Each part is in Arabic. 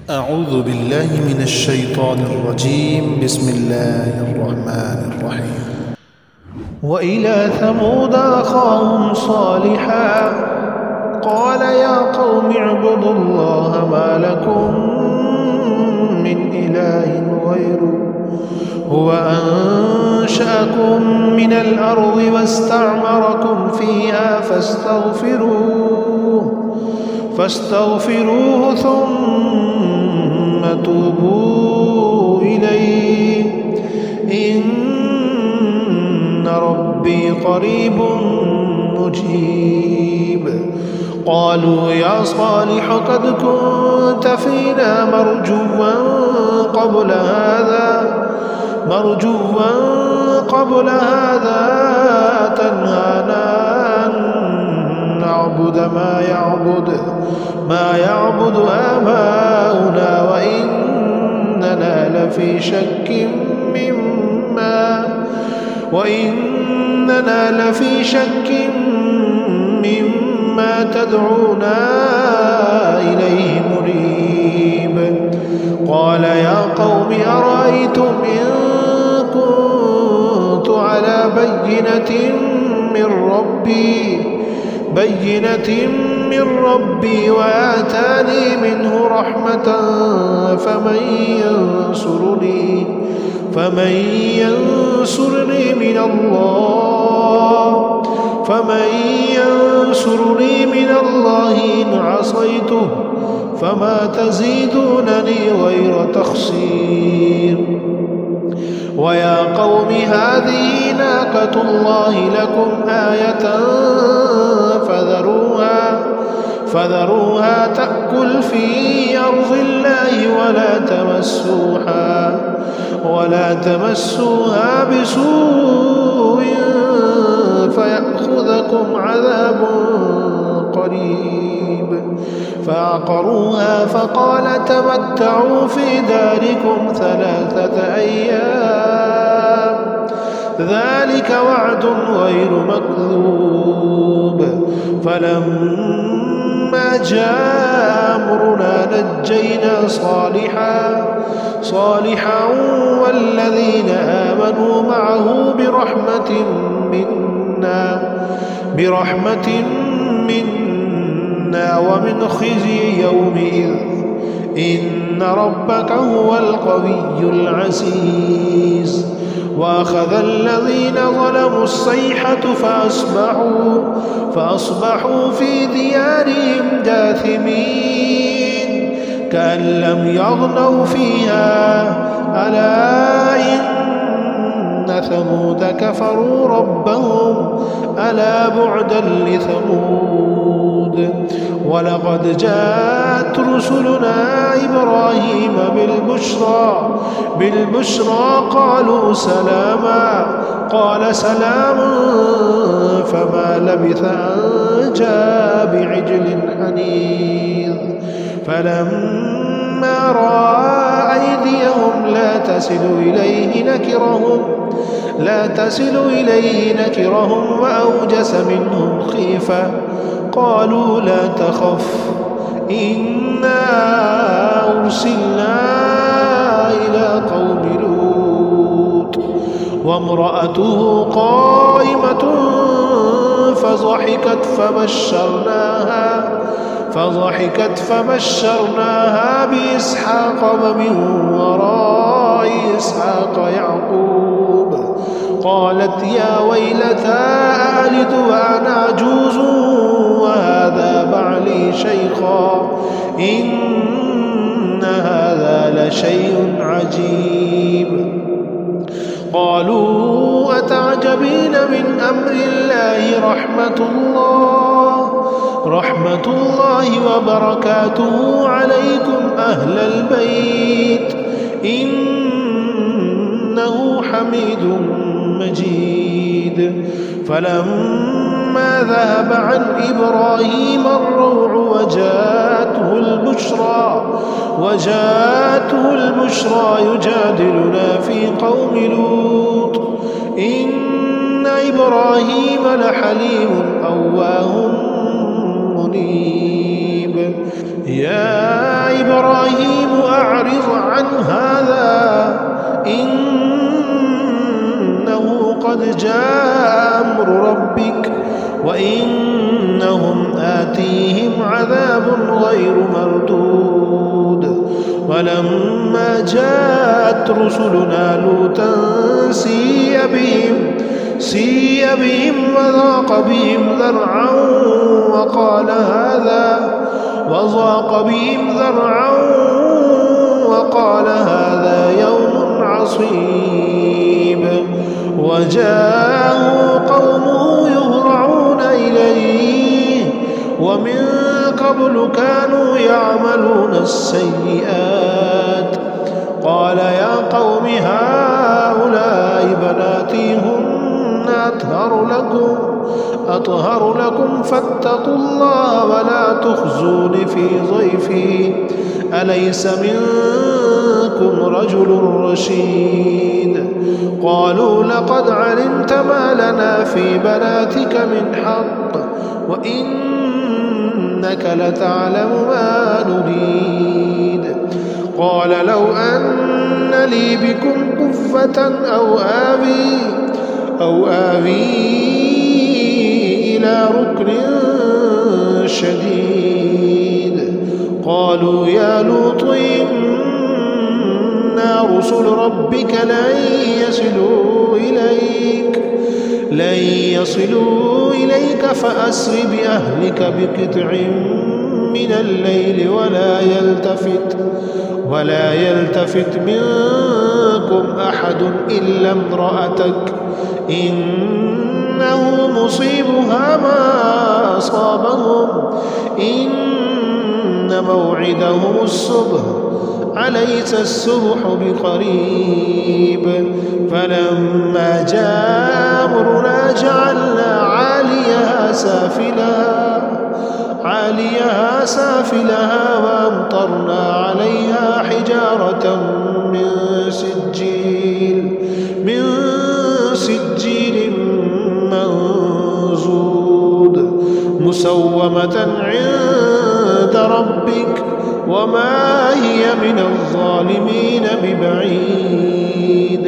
أعوذ بالله من الشيطان الرجيم. بسم الله الرحمن الرحيم. وإلى ثمود أخاهم صالحا قال يا قوم اعبدوا الله ما لكم من إله غيره هو أنشأكم من الأرض واستعمركم فيها فاستغفروه ثم توبوا إليه إن ربي قريب مجيب. قالوا يا صالح قد كنت فينا مرجوا قبل هذا تنهانا أن نعبد ما يعبد آباؤنا وإننا لفي شك مما تدعونا إليه مريب. قال يا قوم أرأيتم إن كنت على بينة من ربي وآتاني منه رحمة فمن ينصرني من الله إن عصيته فما تزيدونني غير تخسير. ويا قوم هذه ناقة الله لكم آية فذروها تأكل في أرض الله ولا تمسوها بسوء فيأخذكم عذاب قريب. فعقروها فقال تمتعوا في داركم 3 أيام ذلك وعد غير مكذوب. فلما جاء أمرنا نجينا صالحا والذين آمنوا معه برحمة منا ومن خزي يومئذ إن ربك هو القوي العزيز. وأخذ الذين ظلموا الصيحة فأصبحوا في ديارهم جاثمين كأن لم يغنوا فيها ألا إن ثمود كفروا ربهم ألا بعدا لثمود. ولقد جاءت رسلنا إبراهيم بالبشرى قالوا سلاما قال سلام فما لبث أن جاء بعجل حنيذ. فلما رأى أيديهم لا تصل إليه نكرهم وأوجس منهم خيفة قالوا لا تخف إنا أرسلنا إلى قوم لوط وامرأته قائمة فضحكت فبشرناها بإسحاق ومن وراء إسحاق يعقوب. قالت يا ويلتى أألد وأنا عجوز وهذا بعلي شيخا إن هذا لشيء عجيب. قالوا أتعجبين من أمر الله رحمة الله وبركاته عليكم أهل البيت إنه حميد مجيد. فلما ذهب عن إبراهيم الروع وجاءته البشرى يجادلنا في قوم لوط إن إبراهيم لحليم أواه منيب. يا إبراهيم أعرض عن هذا إنه قد جاء أمر ربك وإنهم آتيهم عذاب غير مردود. ولما جاءت رسلنا لوطا سيء بهم وضاق بهم ذرعا وقال هذا يوم عصيب. وجاءه قومه يهرعون إليه ومن قبل كانوا يعملون السيئات. قال يا قوم هؤلاء بناتي هن أطهر لكم فاتقوا الله ولا تخزون في ضيفي أليس منكم رجل رشيد. قالوا لقد علمت ما لنا في بناتك من حق وإنك لتعلم ما نريد. قال لو أن لي بكم قوة أو آوي إلى ركن شديد. قالوا يا لوط إنا رسل ربك لن يصلوا إليك فأسر بأهلك بقطع من الليل ولا يلتفت منكم أحد إلا امرأتك إنه مصيبها ما أصابهم إن موعدهم الصبح أليس الصبح بقريب. فلما جاء أمرنا جعلنا عاليها سافلها وأمطرنا عليها حجارة من سجيل منضود مسومة عند ربك وما هي من الظالمين ببعيد.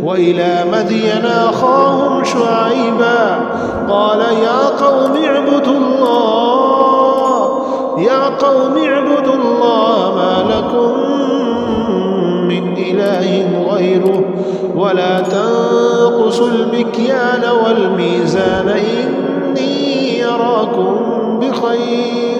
وإلى مدين أخاهم شعيبا قال يا قوم اعبدوا الله ما لكم من إله غيره ولا تنقصوا المكيال والميزان إني يراكم بخير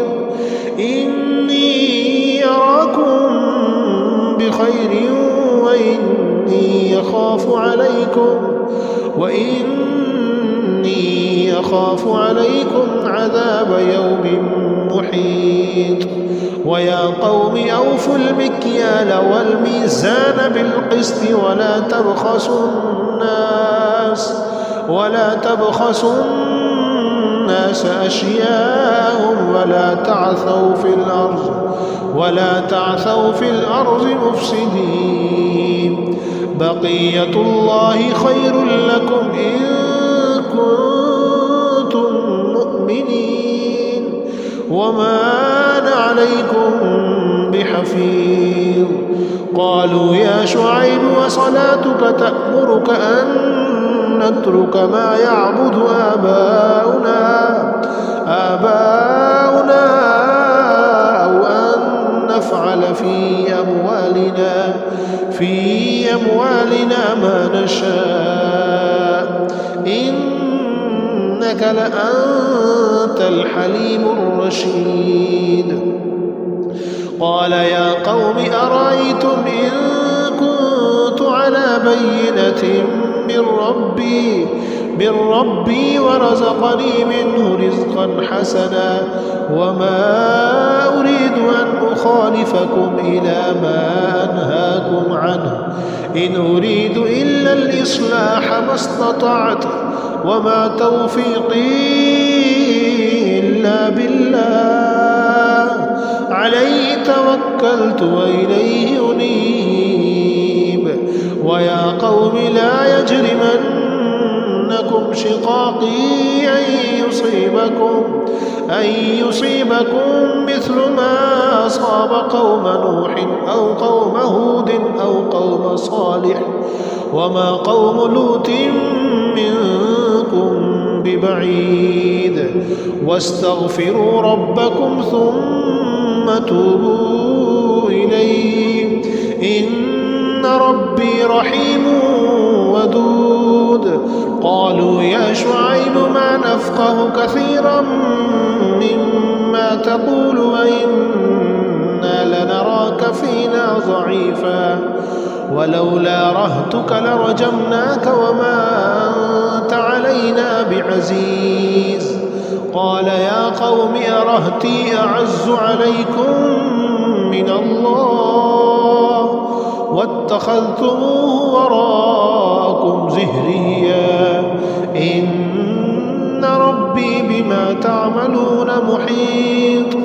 وإني يخاف عليكم عذاب يوم محيط. ويا قوم أوفوا المكيال والميزان بالقسط ولا تبخسوا الناس أشياءهم ولا تعثوا في الأرض مفسدين. بقية الله خير لكم إن كنتم مؤمنين وما أنا عليكم بحفيظ. قالوا يا شعيب وصلاتك تأمرك أن نترك ما يعبد آباؤنا أو أن نفعل في أموالنا ما نشاء إنك لأنت الحليم الرشيد. قال يا قوم أرأيتم إن كنت على بينة من ربي ورزقني منه رزقا حسنا وما أريد أن أخالفكم إلى ما أنهاكم عنه إن أريد إلا الإصلاح ما استطعت وما توفيقي إلا بالله عليه توكلت وإليه أنيب. ويا قوم لا يجرمنكم يبلونكم شقاقي أن يصيبكم مثل ما أصاب قوم نوح أو قوم هود أو قوم صالح وما قوم لوط منكم ببعيد واستغفروا ربكم ثم توبوا إليه إن ربي رحيم ودود. قالوا يا شعيب ما نفقه كثيرا مما تقول وإنا لنراك فينا ضعيفا ولولا رهتك لرجمناك وما أنت علينا بعزيز. قال يا قوم أرهتي أعز عليكم من الله واتخذتموه وراءكم زهريا إن ربي بما تعملون محيط.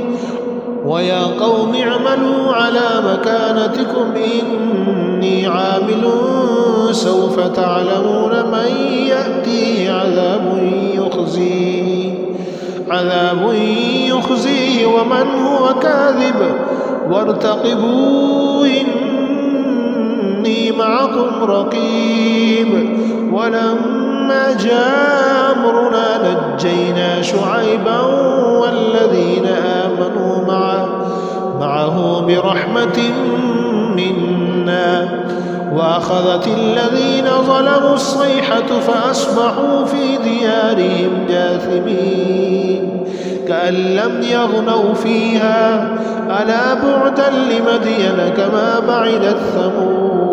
ويا قوم اعملوا على مكانتكم إني عامل سوف تعلمون من يأتيه عذاب يخزيه ومن هو كاذب وارتقبوا إني معكم رقيب. ولما جاء أمرنا نجينا شعيبا والذين آمنوا معه برحمة منا وأخذت الذين ظلموا الصيحة فأصبحوا في ديارهم جاثمين كأن لم يغنوا فيها ألا بعدا لمدين كما بعدت ثمود.